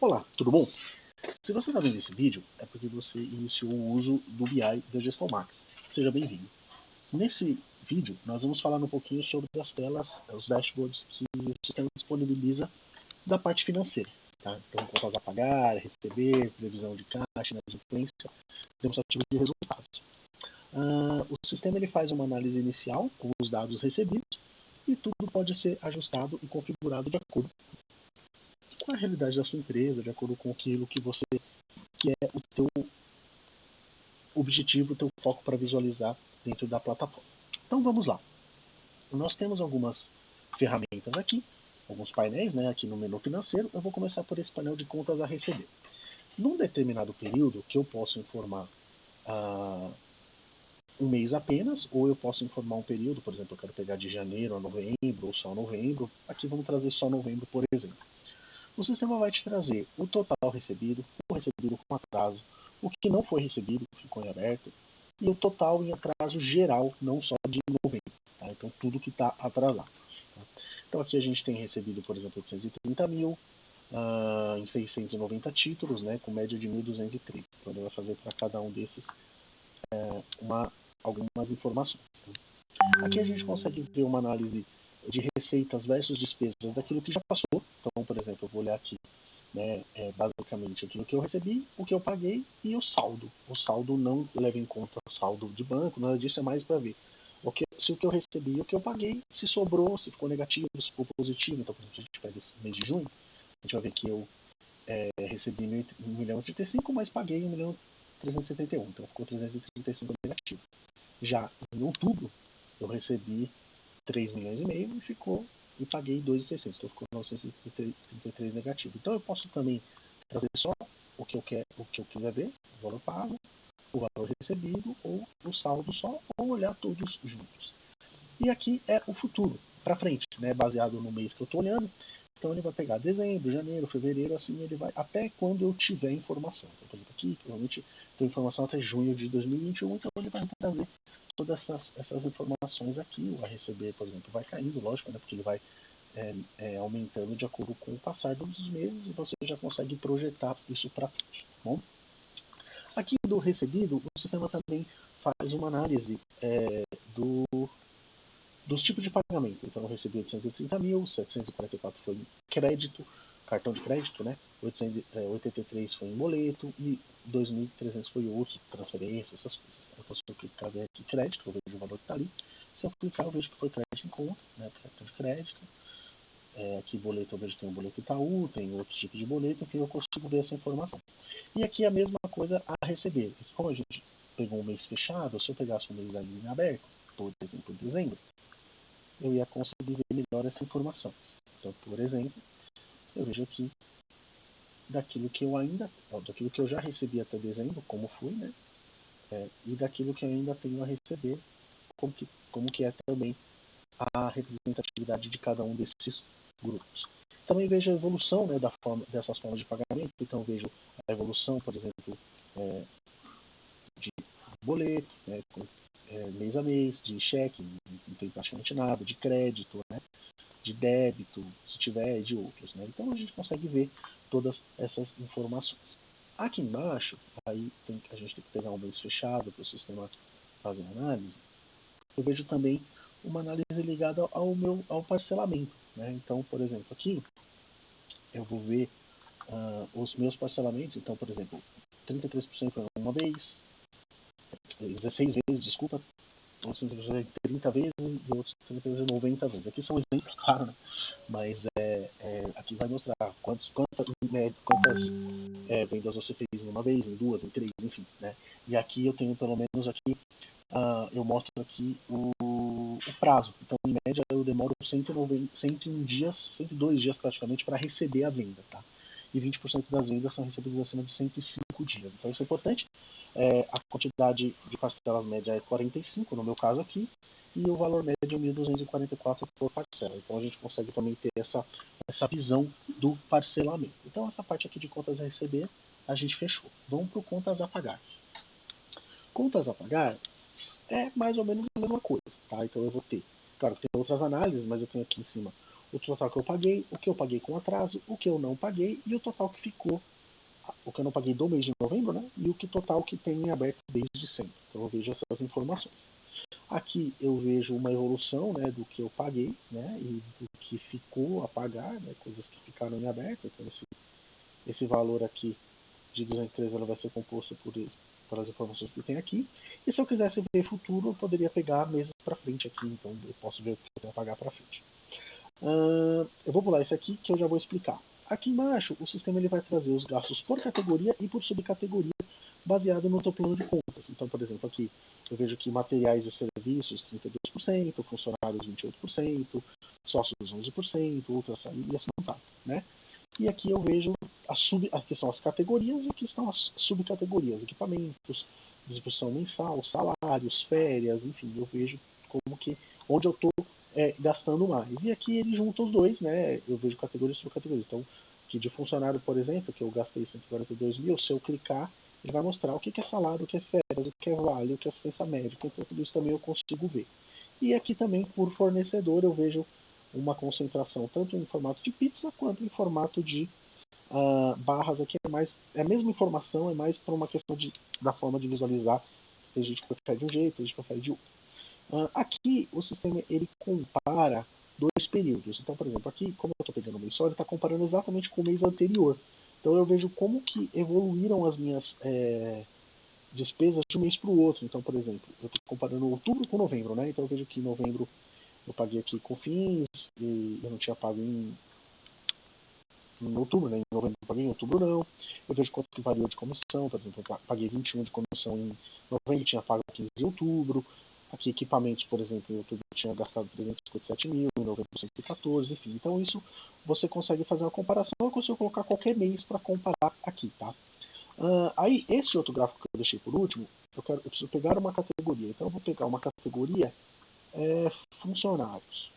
Olá, tudo bom? Se você está vendo esse vídeo, é porque você iniciou o uso do BI da Gestão Max. Seja bem-vindo. Nesse vídeo, nós vamos falar um pouquinho sobre as telas, os dashboards que o sistema disponibiliza da parte financeira. Tá? Então, contas a pagar, receber, previsão de caixa, inadimplência, demonstrativo de resultados. O sistema ele faz uma análise inicial com os dados recebidos e tudo pode ser ajustado e configurado de acordo com a realidade da sua empresa, de acordo com aquilo que é o teu objetivo, o teu foco para visualizar dentro da plataforma. Então vamos lá. Nós temos algumas ferramentas aqui, alguns painéis, né, aqui no menu financeiro. Eu vou começar por esse painel de contas a receber. Num determinado período que eu posso informar um mês apenas, ou eu posso informar um período, por exemplo, eu quero pegar de janeiro a novembro, ou só novembro. Aqui vamos trazer só novembro, por exemplo. O sistema vai te trazer o total recebido, o recebido com atraso, o que não foi recebido, ficou em aberto, e o total em atraso geral, não só de novembro. Tá? Então, tudo que está atrasado. Tá? Então, aqui a gente tem recebido, por exemplo, 830 mil em 690 títulos, né, com média de 1.203. Então, ele vai fazer para cada um desses algumas informações. Tá? Aqui a gente consegue ver uma análise de receitas versus despesas daquilo que já passou. Então, por exemplo, eu vou olhar aqui, né, basicamente aquilo que eu recebi, o que eu paguei e o saldo. O saldo não leva em conta saldo de banco, nada disso, é mais para ver se o que eu recebi e o que eu paguei, se sobrou, se ficou negativo, se ficou positivo. Então, por exemplo, a gente pega esse mês de junho, a gente vai ver que eu recebi 1.035, mas paguei 1.371, então ficou 335 negativo. Já em outubro, eu recebi 3 milhões e meio e paguei 2.600, então ficou 933 negativo. Então eu posso também trazer só o que eu quiser ver, o valor pago, o valor recebido, ou o saldo só, ou olhar todos juntos. E aqui é o futuro, para frente, né, baseado no mês que eu estou olhando. Então ele vai pegar dezembro, janeiro, fevereiro, assim ele vai até quando eu tiver informação. Então, por exemplo, aqui provavelmente tem informação até junho de 2021, então ele vai trazer todas essas informações aqui. O a receber, por exemplo, vai caindo, lógico, né, porque ele vai aumentando de acordo com o passar dos meses e você já consegue projetar isso para frente. Bom, aqui do recebido, o sistema também faz uma análise dos tipos de pagamento. Então eu recebi 830 mil, 744 foi em crédito, cartão de crédito, né? 83 foi em boleto e 2.300 foi outros, transferência, essas coisas. Tá? Então se eu clicar aqui crédito, eu vejo o valor que está ali. Se eu clicar, eu vejo que foi crédito em conta, né? Cartão de crédito. Aqui boleto eu vejo que tem o boleto Itaú, tem outros tipos de boleto, enfim, eu consigo ver essa informação. E aqui a mesma coisa a receber. Como a gente pegou um mês fechado, se eu pegasse um mês ali em aberto, por exemplo, dezembro, eu ia conseguir ver melhor essa informação. Então, por exemplo, eu vejo aqui daquilo que eu já recebi até dezembro, como foi, né? E daquilo que eu ainda tenho a receber, como que é também a representatividade de cada um desses grupos. Também vejo a evolução, né, dessas formas de pagamento. Então vejo a evolução, por exemplo, de boleto, né, mês a mês, de cheque, não tem praticamente nada, de crédito, né, de débito, se tiver, e de outros. Né? Então a gente consegue ver todas essas informações. Aqui embaixo, aí a gente tem que pegar um mês fechado para o sistema fazer análise. Eu vejo também uma análise ligada ao parcelamento. Né? Então, por exemplo, aqui eu vou ver os meus parcelamentos. Então, por exemplo, 33% uma vez, 16 vezes, desculpa, outros 30 vezes e outros 30 vezes 90 vezes. Aqui são exemplos, claro, né? Mas aqui vai mostrar quantas vendas você fez em uma vez, em duas, em três, enfim, né? E aqui eu tenho pelo menos aqui, eu mostro aqui o prazo. Então, em média, eu demoro 101 dias, 102 dias praticamente para receber a venda, tá? E 20% das vendas são recebidas acima de 105 dias. Então, isso é importante. A quantidade de parcelas média é 45, no meu caso aqui, e o valor médio é 1.244 por parcela. Então a gente consegue também ter essa visão do parcelamento. Então essa parte aqui de contas a receber, a gente fechou. Vamos para o contas a pagar. Contas a pagar é mais ou menos a mesma coisa, tá? Então eu vou ter, claro que tem outras análises, mas eu tenho aqui em cima o total que eu paguei, o que eu paguei com atraso, o que eu não paguei e o total que ficou, o que eu não paguei do mês de novembro, né? E o que total que tem em aberto desde sempre. Então eu vejo essas informações. Aqui eu vejo uma evolução, né, do que eu paguei, né, e do que ficou a pagar, né, coisas que ficaram em aberto. Então esse valor aqui de 213 ela vai ser composto pelas informações que tem aqui. E se eu quisesse ver futuro, eu poderia pegar meses para frente aqui. Então eu posso ver o que eu tenho a pagar para frente. Eu vou pular esse aqui que eu já vou explicar. Aqui embaixo, o sistema ele vai trazer os gastos por categoria e por subcategoria, baseado no teu plano de contas. Então, por exemplo, aqui eu vejo que materiais e serviços 32%, funcionários 28%, sócios 11%, outras e assim tá, né? E aqui eu vejo aqui são as categorias e aqui estão as subcategorias, equipamentos, distribuição mensal, salários, férias, enfim, eu vejo como que onde eu estou gastando mais. E aqui ele junta os dois, né? Eu vejo categorias e subcategorias. Então, aqui de funcionário, por exemplo, que eu gastei 142 mil, se eu clicar, ele vai mostrar o que é salário, o que é férias, o que é vale, o que é assistência médica. Então, tudo isso também eu consigo ver. E aqui também, por fornecedor, eu vejo uma concentração tanto em formato de pizza quanto em formato de barras. Aqui é a mesma informação, é mais para uma questão da forma de visualizar. Tem gente que prefere de um jeito, tem gente que prefere de outro. Aqui o sistema ele compara dois períodos. Então, por exemplo, aqui, como eu estou pegando o mensal, ele está comparando exatamente com o mês anterior. Então eu vejo como que evoluíram as minhas despesas de um mês para o outro. Então, por exemplo, eu estou comparando outubro com novembro, né? Então eu vejo que em novembro eu paguei aqui com fins e eu não tinha pago em outubro, né? Em novembro eu paguei, em outubro não. Eu vejo quanto que variou de comissão, por exemplo, eu paguei 21 de comissão em novembro, tinha pago 15 em outubro. Aqui, equipamentos, por exemplo, em outubro eu tinha gastado 357 mil, em novembro 114, enfim. Então, isso você consegue fazer uma comparação. Eu consigo colocar qualquer mês para comparar aqui, tá? Aí, esse outro gráfico que eu deixei por último, eu preciso pegar uma categoria. Então, eu vou pegar uma categoria funcionários.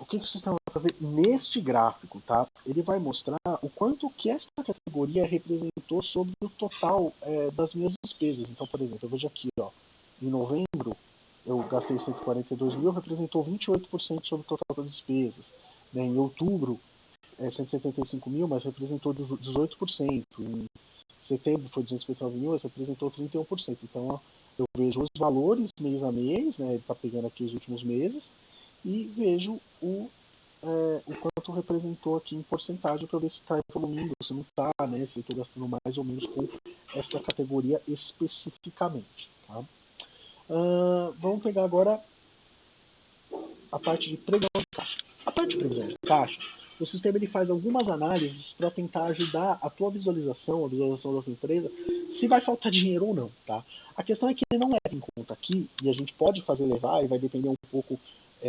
O que o sistema vai fazer neste gráfico, tá? Ele vai mostrar o quanto que essa categoria representou sobre o total das minhas despesas. Então, por exemplo, eu vejo aqui, ó, em novembro eu gastei 142 mil, representou 28% sobre o total das despesas. Né? Em outubro, 175 mil, mas representou 18%. Em setembro foi 259 mil, mas representou 31%. Então, ó, eu vejo os valores mês a mês, né? Ele está pegando aqui os últimos meses, e vejo o quanto representou aqui em porcentagem para ver se está evoluindo, se não está, né? Se estou gastando mais ou menos com esta categoria especificamente. Tá? Vamos pegar agora a parte de previsão de caixa. A parte de previsão de caixa, o sistema ele faz algumas análises para tentar ajudar a tua visualização, a visualização da tua empresa, se vai faltar dinheiro ou não, tá? A questão é que ele não leva em conta aqui, e a gente pode fazer levar, e vai depender um pouco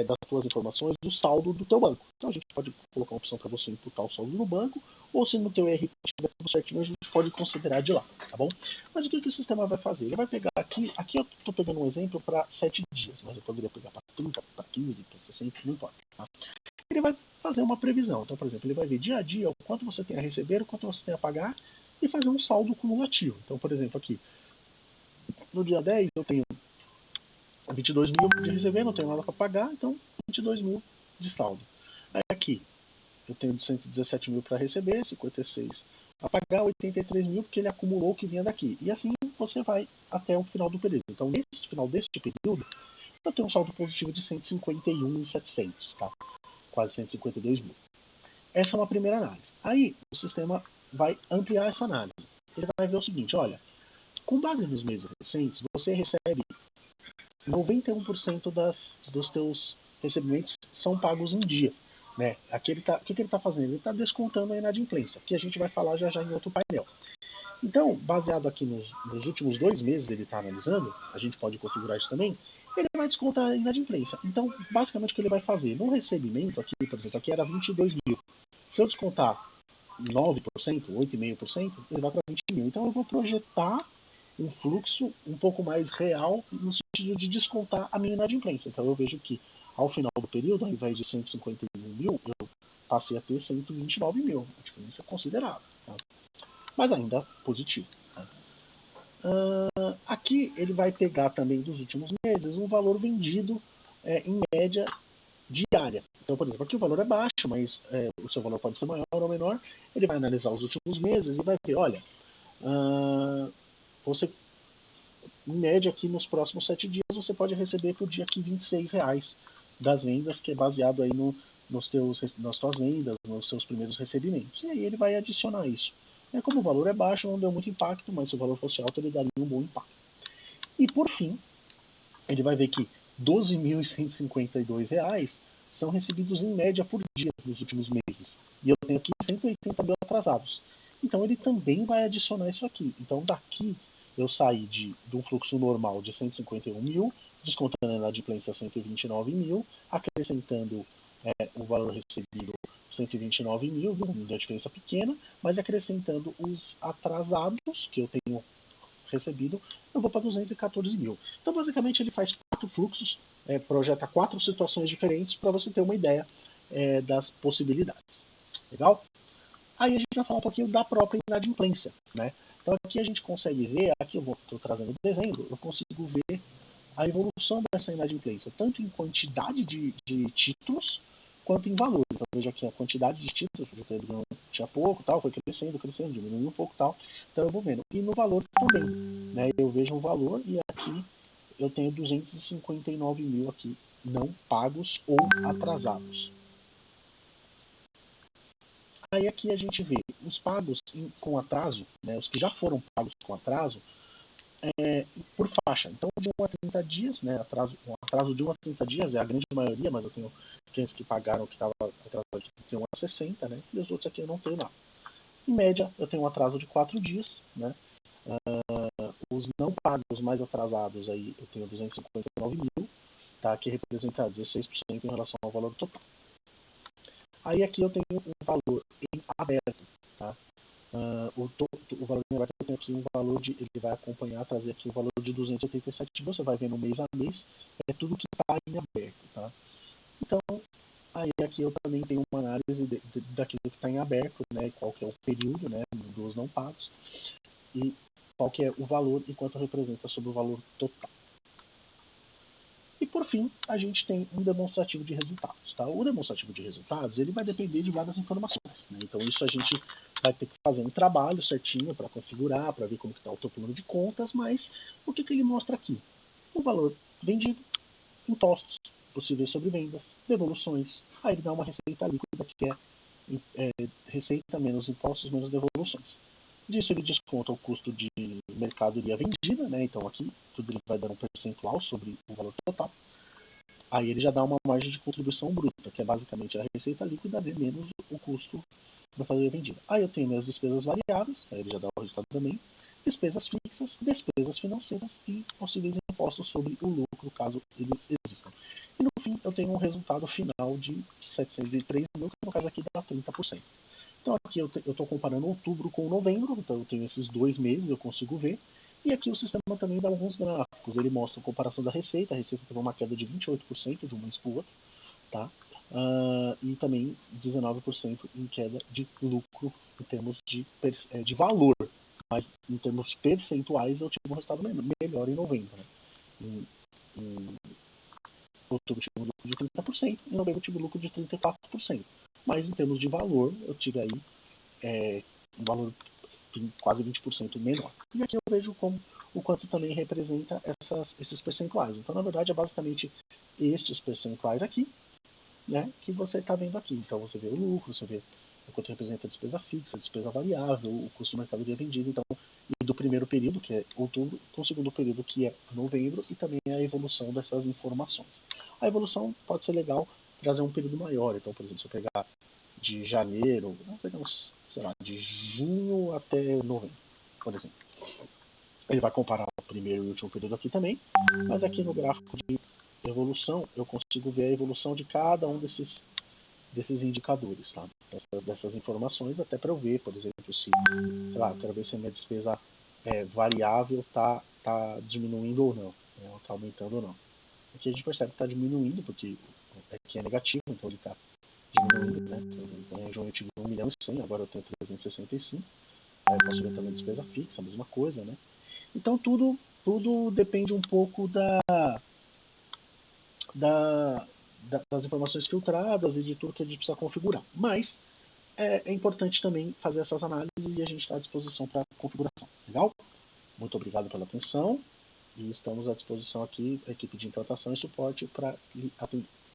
das tuas informações, do saldo do teu banco. Então a gente pode colocar uma opção para você imputar o saldo no banco, ou se no teu ERP estiver tudo certinho, a gente pode considerar de lá, tá bom? Mas o que o sistema vai fazer? Ele vai pegar aqui eu estou pegando um exemplo para 7 dias, mas eu poderia pegar para 30, para 15, para 60, não importa. Tá? Ele vai fazer uma previsão. Então, por exemplo, ele vai ver dia a dia o quanto você tem a receber, o quanto você tem a pagar e fazer um saldo cumulativo. Então, por exemplo, aqui, no dia 10 eu tenho 22 mil de receber, não tenho nada para pagar, então 22 mil de saldo. Aí aqui, eu tenho 117 mil para receber, 56 a pagar, 83 mil porque ele acumulou o que vinha daqui. E assim você vai até o final do período. Então, nesse final deste período, eu tenho um saldo positivo de 151.700, tá? Quase 152 mil. Essa é uma primeira análise. Aí o sistema vai ampliar essa análise. Ele vai ver o seguinte, olha, com base nos meses recentes, você recebe 91% dos teus recebimentos são pagos em dia. Né? Aqui o que ele está fazendo? Ele está descontando a inadimplência, que a gente vai falar já já em outro painel. Então, baseado aqui nos últimos 2 meses ele está analisando, a gente pode configurar isso também, ele vai descontar a inadimplência. Então, basicamente o que ele vai fazer? No recebimento aqui, por exemplo, aqui era 22 mil. Se eu descontar 9%, 8,5%, ele vai para 20 mil. Então eu vou projetar um fluxo um pouco mais real no sentido de descontar a minha inadimplência. Então eu vejo que ao final do período, ao invés de 151 mil, eu passei a ter 129 mil. A diferença é considerável. Tá? Mas ainda positivo. Aqui ele vai pegar também dos últimos meses um valor vendido em média diária. Então, por exemplo, aqui o valor é baixo, mas o seu valor pode ser maior ou menor. Ele vai analisar os últimos meses e vai ver, olha, você, em média aqui nos próximos 7 dias, você pode receber por dia aqui R$ 26 das vendas, que é baseado aí nas tuas vendas, nos seus primeiros recebimentos. E aí ele vai adicionar isso. Como o valor é baixo, não deu muito impacto, mas se o valor fosse alto, ele daria um bom impacto. E por fim, ele vai ver que R$ 12.152 são recebidos em média por dia nos últimos meses. E eu tenho aqui 180 mil atrasados. Então ele também vai adicionar isso aqui. Então daqui eu saí de um fluxo normal de 151 mil, descontando a inadimplência 129 mil, acrescentando o valor recebido 129 mil, uma diferença pequena, mas acrescentando os atrasados que eu tenho recebido, eu vou para 214 mil. Então, basicamente, ele faz 4 fluxos, projeta 4 situações diferentes para você ter uma ideia das possibilidades. Legal? Aí a gente vai falar um pouquinho da própria inadimplência, né? Então, aqui a gente consegue ver, aqui eu estou trazendo o desenho, eu consigo ver a evolução dessa inadimplência, tanto em quantidade de títulos, quanto em valor. Então veja aqui a quantidade de títulos, porque tinha pouco, tal, foi crescendo, diminuindo um pouco, tal. Então eu vou vendo. E no valor também, né? Eu vejo um valor e aqui eu tenho 259 mil aqui não pagos ou atrasados. Aí aqui a gente vê os pagos com atraso, né? Os que já foram pagos com atraso, por faixa. Então, de 1 a 30 dias, né, um atraso de 1 a 30 dias é a grande maioria, mas eu tenho clientes que pagaram que estava atrasado de 31 a 60, né, e os outros aqui eu não tenho nada. Em média, eu tenho um atraso de 4 dias, né, os não pagos mais atrasados, aí eu tenho 259 mil, tá, que representa 16% em relação ao valor total. Aí aqui eu tenho um valor em aberto, tá, o valor em aberto eu tenho aqui um valor de, ele vai acompanhar, trazer aqui o valor de 287 mil, você vai vendo mês a mês, é tudo que está em aberto, tá? Então, aí aqui eu também tenho uma análise daquilo que está em aberto, né, qual que é o período, né, dos não pagos, e qual que é o valor e quanto representa sobre o valor total. E por fim, a gente tem um demonstrativo de resultados. Tá? O demonstrativo de resultados ele vai depender de várias informações. Né? Então isso a gente vai ter que fazer um trabalho certinho para configurar, para ver como está o teu plano de contas, mas o que ele mostra aqui? O valor vendido, impostos possíveis sobre vendas, devoluções, aí ele dá uma receita líquida que é receita menos impostos menos devoluções. Disso ele desconta o custo de mercadoria vendida, né? Então aqui tudo ele vai dar um percentual sobre o valor total. Aí ele já dá uma margem de contribuição bruta, que é basicamente a receita líquida menos o custo da mercadoria vendida. Aí eu tenho minhas despesas variáveis, aí ele já dá o resultado também, despesas fixas, despesas financeiras e possíveis impostos sobre o lucro, caso eles existam. E no fim eu tenho um resultado final de 703 mil, que no caso aqui dá 30%. Então aqui eu estou comparando outubro com novembro, então eu tenho esses 2 meses, eu consigo ver. E aqui o sistema também dá alguns gráficos, ele mostra a comparação da receita, a receita teve uma queda de 28% de um mês para o outro, tá? E também 19% em queda de lucro em termos de valor, mas em termos percentuais eu tive um resultado melhor em novembro. Né? Em outubro tive um lucro de 30%, em novembro tive um lucro de 34%. Mas em termos de valor, eu tive aí um valor quase 20% menor. E aqui eu vejo como o quanto também representa esses percentuais. Então, na verdade, é basicamente estes percentuais aqui, né, que você está vendo aqui. Então, você vê o lucro, você vê o quanto representa a despesa fixa, a despesa variável, o custo do mercadoria vendido. Então, e do primeiro período, que é outubro, com o segundo período, que é novembro, e também a evolução dessas informações. A evolução pode ser legal trazer um período maior. Então, por exemplo, se eu pegar de janeiro, vamos pegar uns, sei lá, de junho até novembro, por exemplo. Ele vai comparar o primeiro e o último período aqui também, mas aqui no gráfico de evolução eu consigo ver a evolução de cada um desses indicadores, tá? Dessas informações, até para eu ver, por exemplo, se, sei lá, eu quero ver se a minha despesa variável está diminuindo ou não, né? Está aumentando ou não. Aqui a gente percebe que está diminuindo, porque aqui é negativo, então ele está diminuindo, né? Então, em junho eu tive 1 milhão e 100, agora eu tenho 365. Aí eu posso ver também a despesa fixa, a mesma coisa, né? Então tudo depende um pouco das informações filtradas e de tudo que a gente precisa configurar. Mas é importante também fazer essas análises e a gente está à disposição para configuração. Legal? Muito obrigado pela atenção e estamos à disposição aqui, a equipe de implantação e suporte, para